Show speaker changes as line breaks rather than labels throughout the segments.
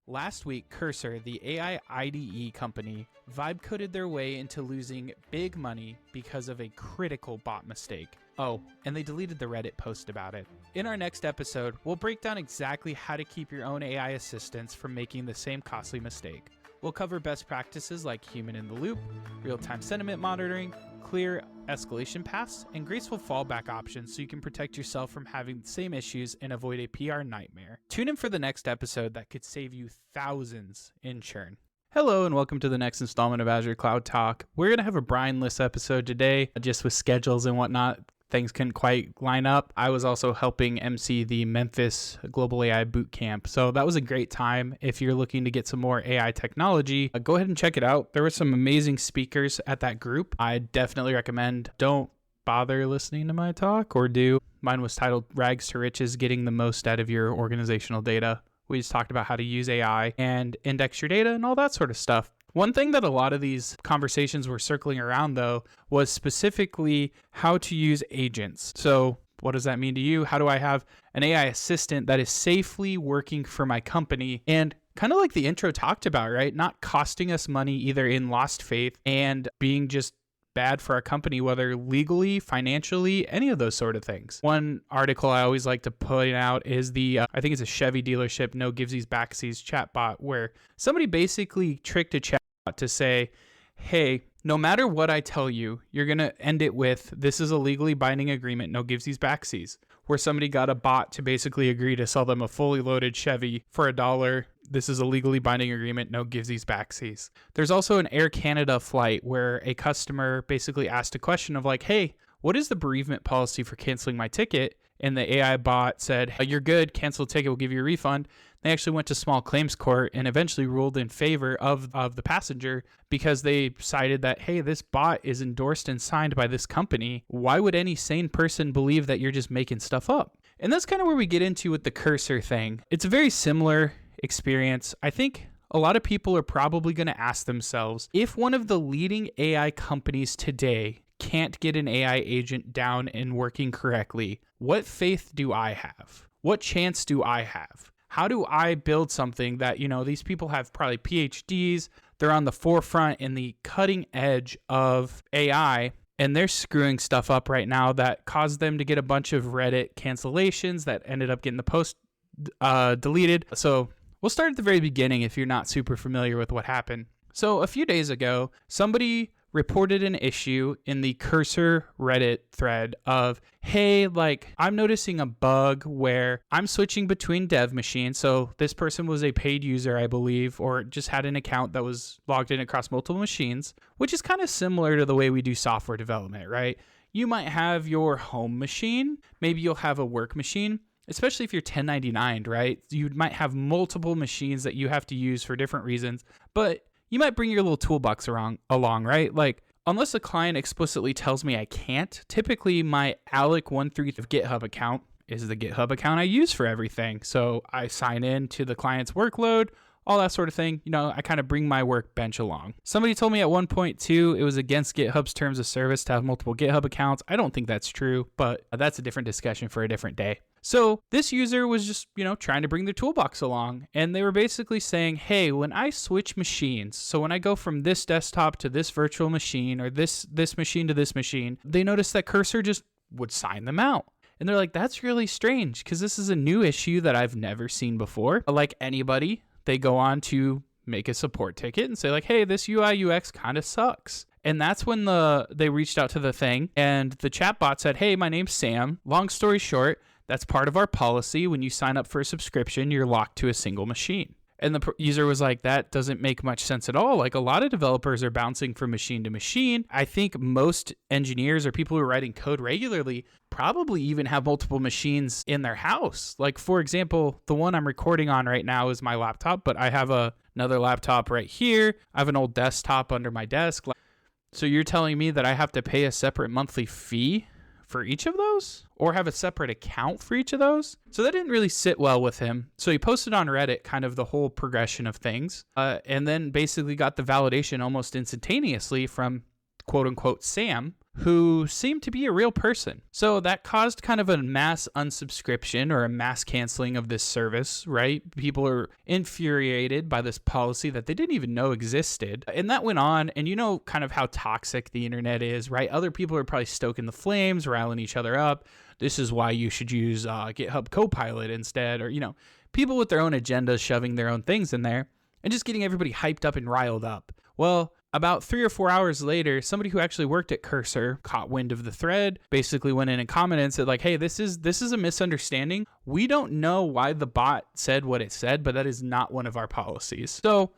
Last week, Cursor, the AI IDE company, vibe coded their way into losing big money because of a critical bot mistake. Oh, and they deleted the Reddit post about it. In our next episode, we'll break down exactly how to keep your own AI assistants from making the same costly mistake. We'll cover best practices like human in the loop, real-time sentiment monitoring, clear escalation paths, and graceful fallback options so you can protect yourself from having the same issues and avoid a PR nightmare. Tune in for the next episode that could save you thousands in churn. Hello and welcome to the next installment of Azure Cloud Talk. We're going to have a Brian-less episode today, just with schedules and whatnot. Things couldn't quite line up. I was also helping MC the Memphis Global AI Bootcamp. So that was a great time. If you're looking to get some more AI technology, go ahead and check it out. There were some amazing speakers at that group. I definitely recommend don't bother listening to my talk, or do. Mine was titled Rags to Riches, Getting the Most Out of Your Organizational Data. We just talked about how to use AI and index your data and all that sort of stuff. One thing that a lot of these conversations were circling around, though, was specifically how to use agents. So what does that mean to you? How do I have an AI assistant that is safely working for my company? And kind of like the intro talked about, right? Not costing us money either in lost faith and being just bad for our company, whether legally, financially, any of those sort of things. One article I always like to point out is I think it's a Chevy dealership, no givesies backsies chatbot, where somebody basically tricked a chatbot to say, hey, no matter what I tell you, you're going to end it with, this is a legally binding agreement, no givesies backsies, where somebody got a bot to basically agree to sell them a fully loaded Chevy for $1. This is a legally binding agreement, no givesies backsies. There's also an Air Canada flight where a customer basically asked a question of like, hey, what is the bereavement policy for canceling my ticket? And the AI bot said, you're good, cancel the ticket, we'll give you a refund. They actually went to small claims court and eventually ruled in favor of the passenger because they cited that, hey, this bot is endorsed and signed by this company. Why would any sane person believe that you're just making stuff up? And that's kind of where we get into with the Cursor thing. It's a very similar experience. I think a lot of people are probably going to ask themselves, if one of the leading AI companies today can't get an AI agent down and working correctly, what faith do I have? What chance do I have? How do I build something that, these people have probably PhDs, they're on the forefront in the cutting edge of AI, and they're screwing stuff up right now that caused them to get a bunch of Reddit cancellations that ended up getting the post deleted. So we'll start at the very beginning if you're not super familiar with what happened. So a few days ago, somebody reported an issue in the Cursor Reddit thread of, hey, I'm noticing a bug where I'm switching between dev machines. So this person was a paid user, I believe, or just had an account that was logged in across multiple machines, which is kind of similar to the way we do software development, right? You might have your home machine, maybe you'll have a work machine, especially if you're 1099'd, right? You might have multiple machines that you have to use for different reasons, but you might bring your little toolbox along, right? Unless the client explicitly tells me I can't, typically my Alec13 GitHub account is the GitHub account I use for everything. So I sign in to the client's workload, all that sort of thing. I kind of bring my workbench along. Somebody told me at one point too, it was against GitHub's terms of service to have multiple GitHub accounts. I don't think that's true, but that's a different discussion for a different day. So this user was just, trying to bring their toolbox along, and they were basically saying, hey, when I switch machines, so when I go from this desktop to this virtual machine or this machine to this machine, they noticed that Cursor just would sign them out. And they're like, that's really strange because this is a new issue that I've never seen before. Like anybody, they go on to make a support ticket and say like, hey, this UI UX kind of sucks. And that's when they reached out to the thing, and the chatbot said, hey, my name's Sam. Long story short, that's part of our policy. When you sign up for a subscription, you're locked to a single machine. And the user was like, that doesn't make much sense at all. A lot of developers are bouncing from machine to machine. I think most engineers or people who are writing code regularly probably even have multiple machines in their house. For example, the one I'm recording on right now is my laptop, but I have another laptop right here. I have an old desktop under my desk. So you're telling me that I have to pay a separate monthly fee for each of those, or have a separate account for each of those? So that didn't really sit well with him. So he posted on Reddit kind of the whole progression of things, and then basically got the validation almost instantaneously from quote unquote Sam, who seemed to be a real person. So that caused kind of a mass unsubscription or a mass canceling of this service, right? People are infuriated by this policy that they didn't even know existed. And that went on, and you know kind of how toxic the internet is, right? Other people are probably stoking the flames, riling each other up. This is why you should use GitHub Copilot instead, or, people with their own agendas shoving their own things in there and just getting everybody hyped up and riled up. Well, about 3 or 4 hours later, somebody who actually worked at Cursor caught wind of the thread, basically went in and commented and said like, hey, this is a misunderstanding. We don't know why the bot said what it said, but that is not one of our policies. So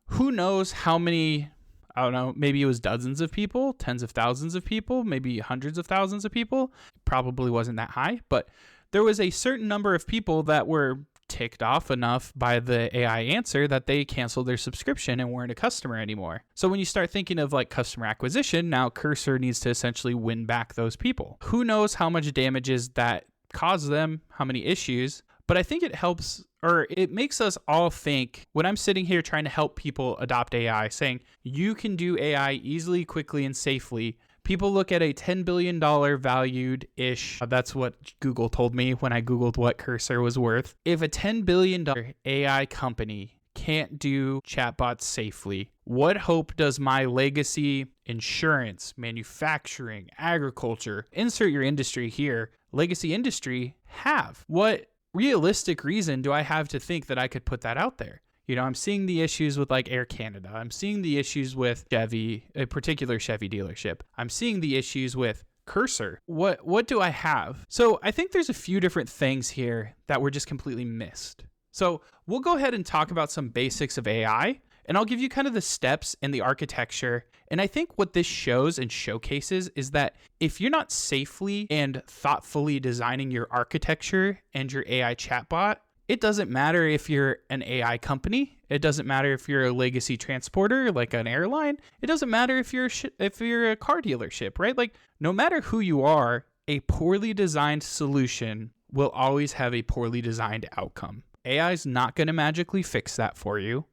who knows how many, I don't know, maybe it was dozens of people, tens of thousands of people, maybe hundreds of thousands of people. Probably wasn't that high, but there was a certain number of people that were ticked off enough by the AI answer that they canceled their subscription and weren't a customer anymore. So when you start thinking of like customer acquisition, now Cursor needs to essentially win back those people. Who knows how much damages that caused them, how many issues, but I think it helps, or it makes us all think, when I'm sitting here trying to help people adopt AI, saying you can do AI easily, quickly, and safely. People look at a $10 billion valued-ish. That's what Google told me when I Googled what Cursor was worth. If a $10 billion AI company can't do chatbots safely, what hope does my legacy insurance, manufacturing, agriculture, insert your industry here, legacy industry have? What realistic reason do I have to think that I could put that out there? I'm seeing the issues with like Air Canada. I'm seeing the issues with Chevy, a particular Chevy dealership. I'm seeing the issues with Cursor. What do I have? So I think there's a few different things here that were just completely missed. So we'll go ahead and talk about some basics of AI, and I'll give you kind of the steps and the architecture. And I think what this shows and showcases is that if you're not safely and thoughtfully designing your architecture and your AI chatbot, it doesn't matter if you're an AI company. It doesn't matter if you're a legacy transporter, like an airline. It doesn't matter if you're a car dealership, right? Like, no matter who you are, a poorly designed solution will always have a poorly designed outcome. AI is not going to magically fix that for you.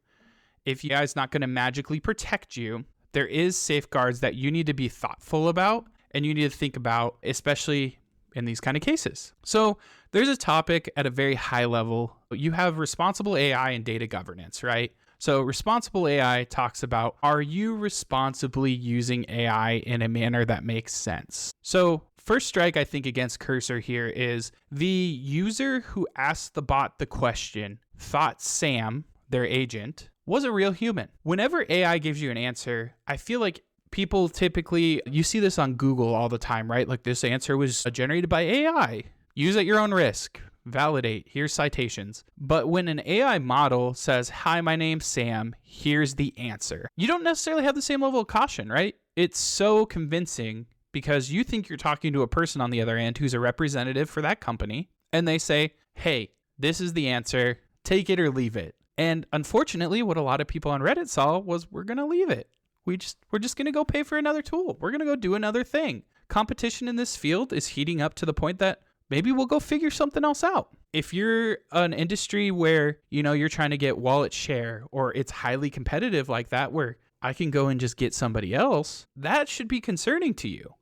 If AI is not going to magically protect you, there is safeguards that you need to be thoughtful about and you need to think about, especially in these kind of cases. So there's a topic at a very high level. You have responsible AI and data governance, right? So responsible AI talks about, are you responsibly using AI in a manner that makes sense? So first strike, I think, against Cursor here is the user who asked the bot the question thought Sam, their agent, was a real human. Whenever AI gives you an answer, I feel like people typically, you see this on Google all the time, right? Like, this answer was generated by AI. Use at your own risk. Validate. Here's citations. But when an AI model says, hi, my name's Sam, here's the answer, you don't necessarily have the same level of caution, right? It's so convincing because you think you're talking to a person on the other end who's a representative for that company, and they say, hey, this is the answer. Take it or leave it. And unfortunately, what a lot of people on Reddit saw was, we're going to leave it. We're just going to go pay for another tool. We're going to go do another thing. Competition in this field is heating up to the point that maybe we'll go figure something else out. If you're an industry where, you're trying to get wallet share, or it's highly competitive like that, where I can go and just get somebody else, that should be concerning to you.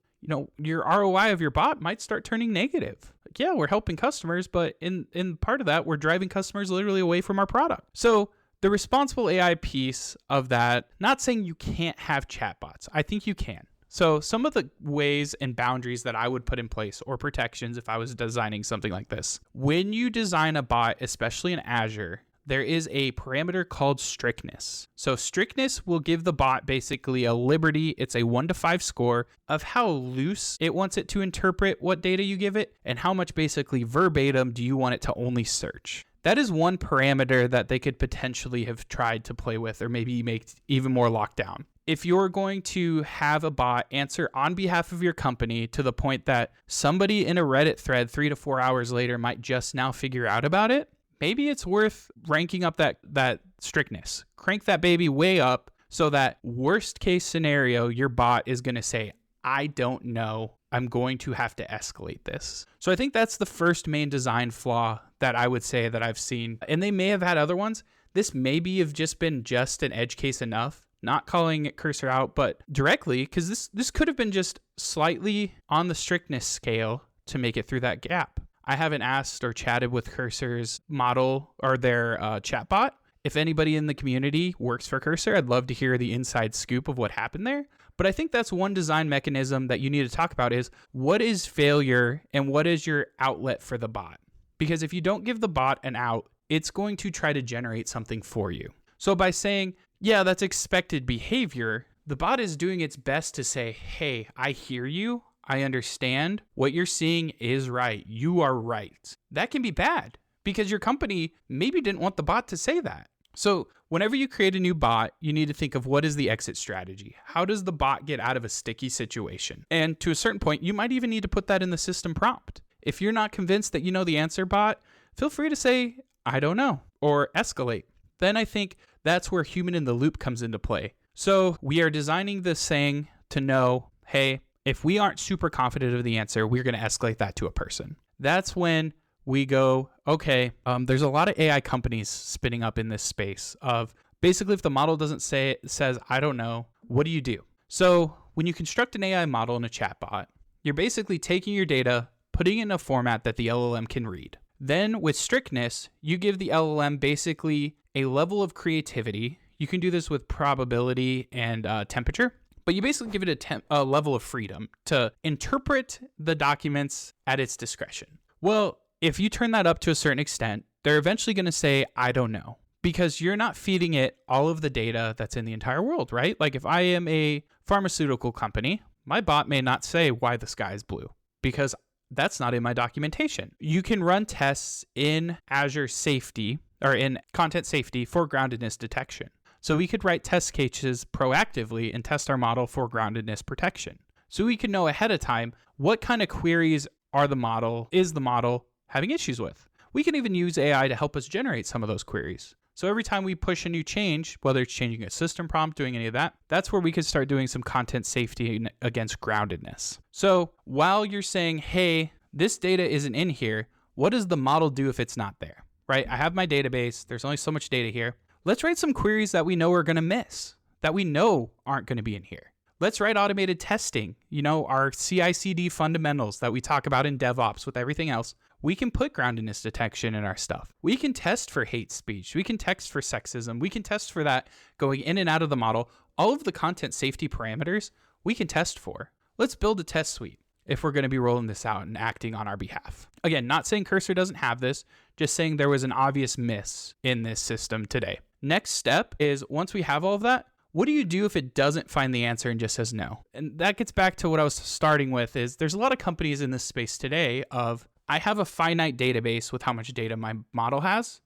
Your ROI of your bot might start turning negative. Like, yeah, we're helping customers, but in part of that, we're driving customers literally away from our product. So the responsible AI piece of that, not saying you can't have chatbots. I think you can. So some of the ways and boundaries that I would put in place, or protections if I was designing something like this. When you design a bot, especially in Azure, there is a parameter called strictness. So strictness will give the bot basically a liberty. It's a 1 to 5 score of how loose it wants it to interpret what data you give it, and how much basically verbatim do you want it to only search. That is one parameter that they could potentially have tried to play with, or maybe make even more locked down. If you're going to have a bot answer on behalf of your company to the point that somebody in a Reddit thread 3 to 4 hours later might just now figure out about it, maybe it's worth ranking up that strictness. Crank that baby way up so that worst case scenario, your bot is going to say, I don't know. I'm going to have to escalate this. So I think that's the first main design flaw that I would say that I've seen. And they may have had other ones. This maybe have just been just an edge case enough. not calling Cursor out, but directly, because this could have been just slightly on the strictness scale to make it through that gap. I haven't asked or chatted with Cursor's model or their chatbot. If anybody in the community works for Cursor, I'd love to hear the inside scoop of what happened there. But I think that's one design mechanism that you need to talk about is what is failure and what is your outlet for the bot? Because if you don't give the bot an out, it's going to try to generate something for you. So by saying, yeah, that's expected behavior, the bot is doing its best to say, hey, I hear you. I understand. What you're seeing is right. You are right. That can be bad because your company maybe didn't want the bot to say that. So whenever you create a new bot, you need to think of what is the exit strategy? How does the bot get out of a sticky situation? And to a certain point, you might even need to put that in the system prompt. If you're not convinced that you know the answer, bot, feel free to say, I don't know, or escalate. Then I think that's where human in the loop comes into play. So we are designing this thing to know, hey, if we aren't super confident of the answer, we're going to escalate that to a person. That's when we go, okay, there's a lot of AI companies spinning up in this space of basically if the model says, I don't know, what do you do? So when you construct an AI model in a chatbot, you're basically taking your data, putting it in a format that the LLM can read. Then with strictness, you give the LLM basically a level of creativity. You can do this with probability and temperature, but you basically give it a level of freedom to interpret the documents at its discretion. Well, if you turn that up to a certain extent, they're eventually going to say, I don't know, because you're not feeding it all of the data that's in the entire world, right? Like if I am a pharmaceutical company, my bot may not say why the sky is blue because that's not in my documentation. You can run tests in Azure Safety or in Content Safety for groundedness detection. So we could write test cases proactively and test our model for groundedness protection. So we can know ahead of time what kind of queries is the model having issues with. We can even use AI to help us generate some of those queries. So every time we push a new change, whether it's changing a system prompt, doing any of that, that's where we could start doing some content safety against groundedness. So while you're saying, hey, this data isn't in here, what does the model do if it's not there, right? I have my database. There's only so much data here. Let's write some queries that we know we're going to miss, that we know aren't going to be in here. Let's write automated testing, our CI/CD fundamentals that we talk about in DevOps with everything else. We can put groundedness detection in our stuff. We can test for hate speech. We can test for sexism. We can test for that going in and out of the model. All of the content safety parameters we can test for. Let's build a test suite if we're going to be rolling this out and acting on our behalf. Again, not saying Cursor doesn't have this, just saying there was an obvious miss in this system today. Next step is once we have all of that, what do you do if it doesn't find the answer and just says no? And that gets back to what I was starting with is there's a lot of companies in this space today of I have a finite database with how much data my model has.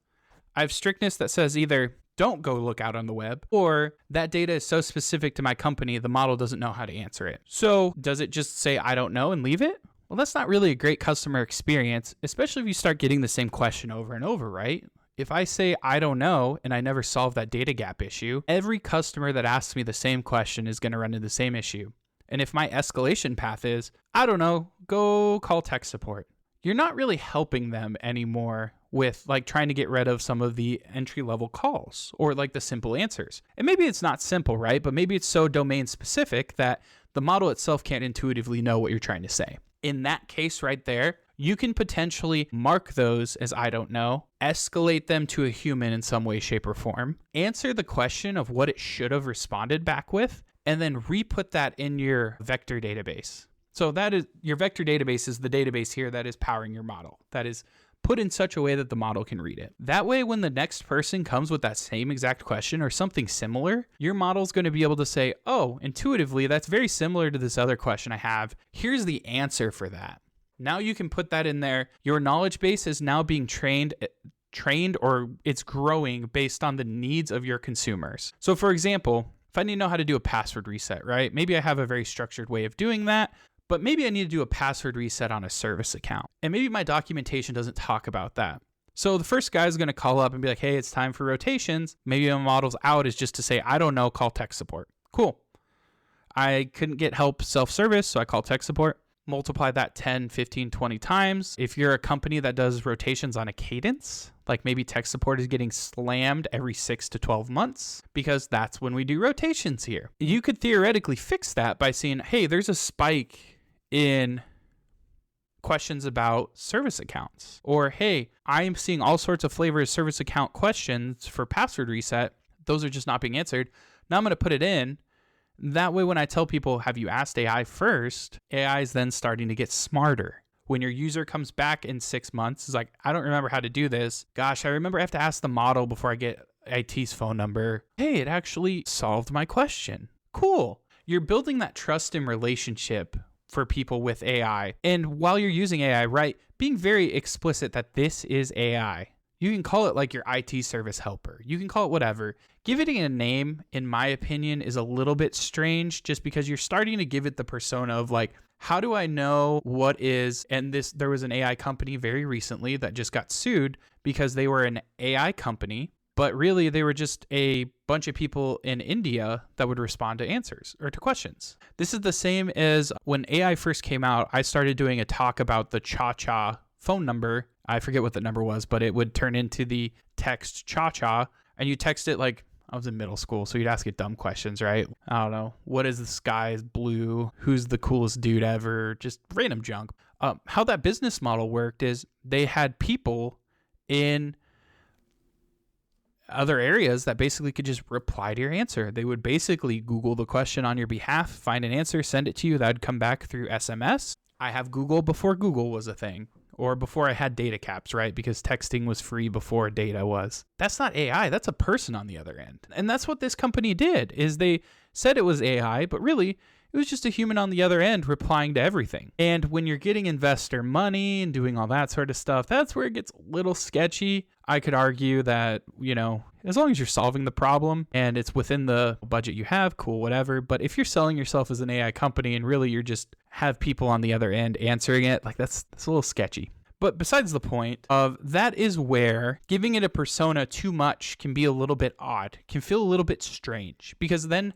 I have strictness that says either don't go look out on the web or that data is so specific to my company, the model doesn't know how to answer it. So does it just say, I don't know and leave it? Well, that's not really a great customer experience, especially if you start getting the same question over and over, right? If I say, I don't know, and I never solve that data gap issue, every customer that asks me the same question is going to run into the same issue. And if my escalation path is, I don't know, go call tech support, you're not really helping them anymore with like trying to get rid of some of the entry level calls or like the simple answers. And maybe it's not simple, right? But maybe it's so domain specific that the model itself can't intuitively know what you're trying to say. In that case right there, you can potentially mark those as I don't know, escalate them to a human in some way, shape, or form, answer the question of what it should have responded back with, and then re-put that in your vector database. So that is your vector database is the database here that is powering your model. That is put in such a way that the model can read it. That way, when the next person comes with that same exact question or something similar, your model's going to be able to say, oh, intuitively, that's very similar to this other question I have. Here's the answer for that. Now you can put that in there. Your knowledge base is now being trained or it's growing based on the needs of your consumers. So for example, if I need to know how to do a password reset, right? Maybe I have a very structured way of doing that. But maybe I need to do a password reset on a service account. And maybe my documentation doesn't talk about that. So the first guy is going to call up and be like, hey, it's time for rotations. Maybe my model's out is just to say, I don't know, call tech support. Cool. I couldn't get help self-service, so I call tech support. multiply that 10, 15, 20 times. If you're a company that does rotations on a cadence, like maybe tech support is getting slammed every 6 to 12 months because that's when we do rotations here. You could theoretically fix that by saying, hey, there's a spike in questions about service accounts. Or, hey, I am seeing all sorts of flavors of service account questions for password reset. Those are just not being answered. Now I'm going to put it in. That way, when I tell people, have you asked AI first? AI is then starting to get smarter. When your user comes back in 6 months, it's like, I don't remember how to do this. Gosh, I remember I have to ask the model before I get IT's phone number. Hey, it actually solved my question. Cool. You're building that trust and relationship for people with AI. And while you're using AI, right, being very explicit that this is AI. You can call it like your IT service helper. You can call it whatever. Giving it a name, in my opinion, is a little bit strange just because you're starting to give it the persona of like, how do I know what is, and there was an AI company very recently that just got sued because they were an AI company, but really they were just a bunch of people in India that would respond to answers or to questions. This is the same as when AI first came out, I started doing a talk about the cha-cha phone number. I forget what the number was, but it would turn into the text cha-cha, and you text it like, I was in middle school, so you'd ask it dumb questions, right? I don't know. What is the sky is blue? Who's the coolest dude ever? Just random junk. How that business model worked is they had people in other areas that basically could just reply to your answer. They would basically Google the question on your behalf, find an answer, send it to you. That would come back through SMS. I have Google before Google was a thing. Or before I had data caps, right? Because texting was free before data was. That's not AI. That's a person on the other end. And that's what this company did, is they said it was AI, but really it was just a human on the other end replying to everything. And when you're getting investor money and doing all that sort of stuff, that's where it gets a little sketchy. I could argue that, as long as you're solving the problem and it's within the budget you have, cool, whatever. But if you're selling yourself as an AI company and really you're just have people on the other end answering it, like that's a little sketchy. But besides the point of that is where giving it a persona too much can be a little bit odd, can feel a little bit strange, because then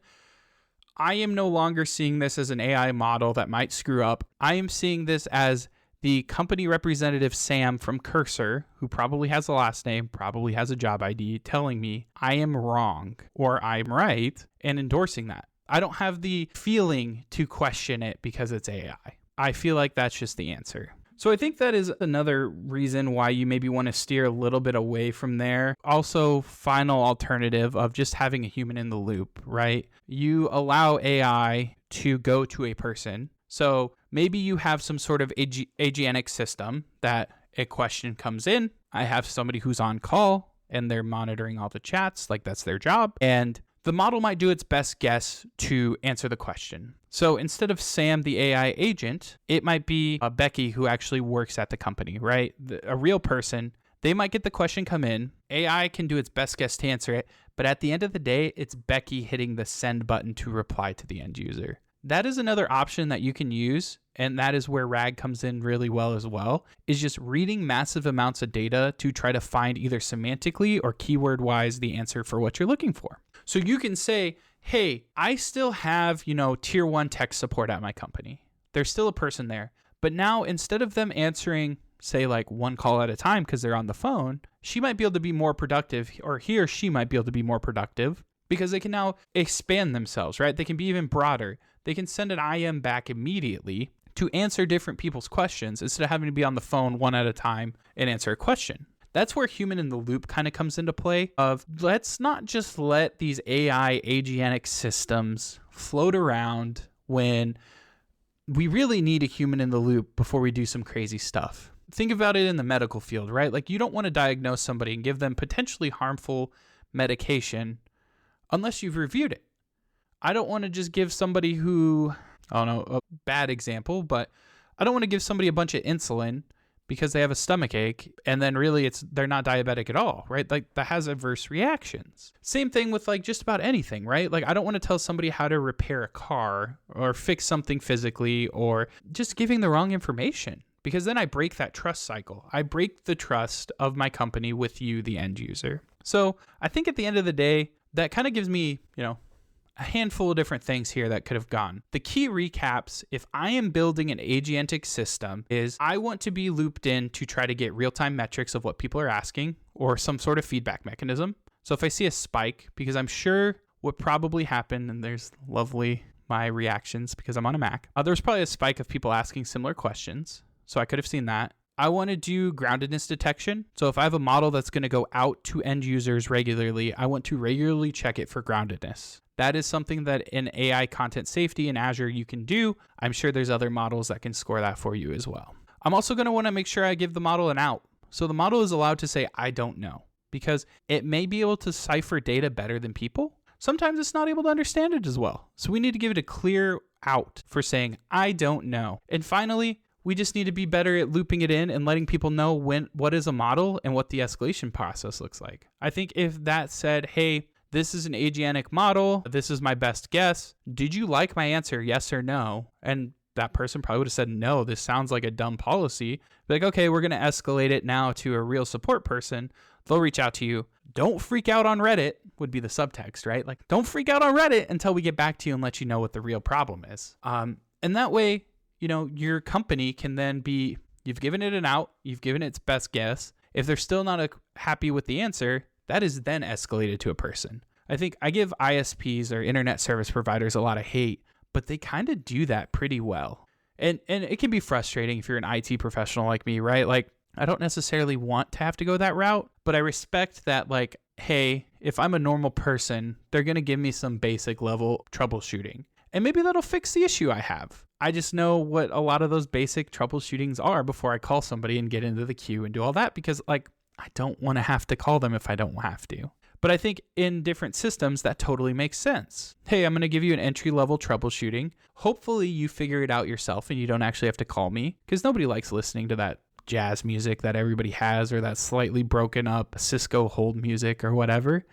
I am no longer seeing this as an AI model that might screw up. I am seeing this as the company representative Sam from Cursor, who probably has a last name, probably has a job ID, telling me I am wrong or I'm right and endorsing that. I don't have the feeling to question it because it's AI. I feel like that's just the answer. So I think that is another reason why you maybe want to steer a little bit away from there. Also, final alternative of just having a human in the loop, right? You allow AI to go to a person. So maybe you have some sort of agentic system that a question comes in. I have somebody who's on call and they're monitoring all the chats, like that's their job. And the model might do its best guess to answer the question. So instead of Sam, the AI agent, it might be Becky who actually works at the company, right? A real person. They might get the question come in. AI can do its best guess to answer it. But at the end of the day, it's Becky hitting the send button to reply to the end user. That is another option that you can use. And that is where RAG comes in really well as well, is just reading massive amounts of data to try to find either semantically or keyword-wise the answer for what you're looking for. So you can say, hey, I still have, tier 1 tech support at my company. There's still a person there. But now instead of them answering, say, like one call at a time because they're on the phone, she might be able to be more productive, or he or she might be able to be more productive because they can now expand themselves, right? They can be even broader. They can send an IM back immediately to answer different people's questions instead of having to be on the phone one at a time and answer a question. That's where human in the loop kind of comes into play of let's not just let these AI agentic systems float around when we really need a human in the loop before we do some crazy stuff. Think about it in the medical field, right? Like you don't want to diagnose somebody and give them potentially harmful medication unless you've reviewed it. I don't want to just give somebody who, I don't know, a bad example, but I don't want to give somebody a bunch of insulin because they have a stomach ache and then really they're not diabetic at all, right? Like that has adverse reactions. Same thing with like just about anything, right? Like I don't want to tell somebody how to repair a car or fix something physically or just giving the wrong information, because then I break that trust cycle. I break the trust of my company with you, the end user. So I think at the end of the day, that kind of gives me, a handful of different things here that could have gone. The key recaps, if I am building an agentic system, is I want to be looped in to try to get real-time metrics of what people are asking or some sort of feedback mechanism. So if I see a spike, because I'm sure what probably happened, and there's lovely my reactions because I'm on a Mac, there's probably a spike of people asking similar questions. So I could have seen that. I want to do groundedness detection. So if I have a model that's going to go out to end users regularly, I want to regularly check it for groundedness. That is something that in AI content safety in Azure you can do. I'm sure there's other models that can score that for you as well. I'm also going to want to make sure I give the model an out. So the model is allowed to say, I don't know, because it may be able to cipher data better than people. Sometimes it's not able to understand it as well. So we need to give it a clear out for saying, I don't know. And finally, we just need to be better at looping it in and letting people know what is a model and what the escalation process looks like. I think if that said, hey, this is an agentic model, this is my best guess, did you like my answer, yes or no? And that person probably would have said, no, this sounds like a dumb policy. Be like, okay, we're going to escalate it now to a real support person. They'll reach out to you. Don't freak out on Reddit would be the subtext, right? Like, don't freak out on Reddit until we get back to you and let you know what the real problem is. And that way, your company can then be, you've given it an out, you've given it its best guess. If they're still not happy with the answer, that is then escalated to a person. I think I give ISPs or internet service providers a lot of hate, but they kind of do that pretty well. And it can be frustrating if you're an IT professional like me, right? Like, I don't necessarily want to have to go that route, but I respect that, like, hey, if I'm a normal person, they're going to give me some basic level troubleshooting. And maybe that'll fix the issue I have. I just know what a lot of those basic troubleshootings are before I call somebody and get into the queue and do all that, because I don't want to have to call them if I don't have to. But I think in different systems, that totally makes sense. Hey, I'm going to give you an entry-level troubleshooting. Hopefully you figure it out yourself and you don't actually have to call me, because nobody likes listening to that jazz music that everybody has, or that slightly broken up Cisco hold music or whatever.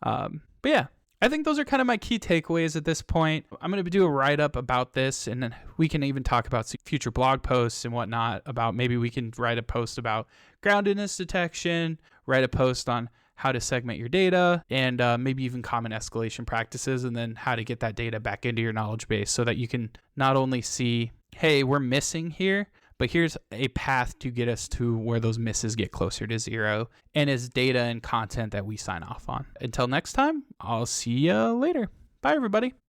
But yeah, I think those are kind of my key takeaways at this point. I'm going to do a write-up about this, and then we can even talk about future blog posts and whatnot about, maybe we can write a post about groundedness detection, write a post on how to segment your data, and maybe even common escalation practices, and then how to get that data back into your knowledge base so that you can not only see, hey, we're missing here, but here's a path to get us to where those misses get closer to zero, and is data and content that we sign off on. Until next time, I'll see you later. Bye, everybody.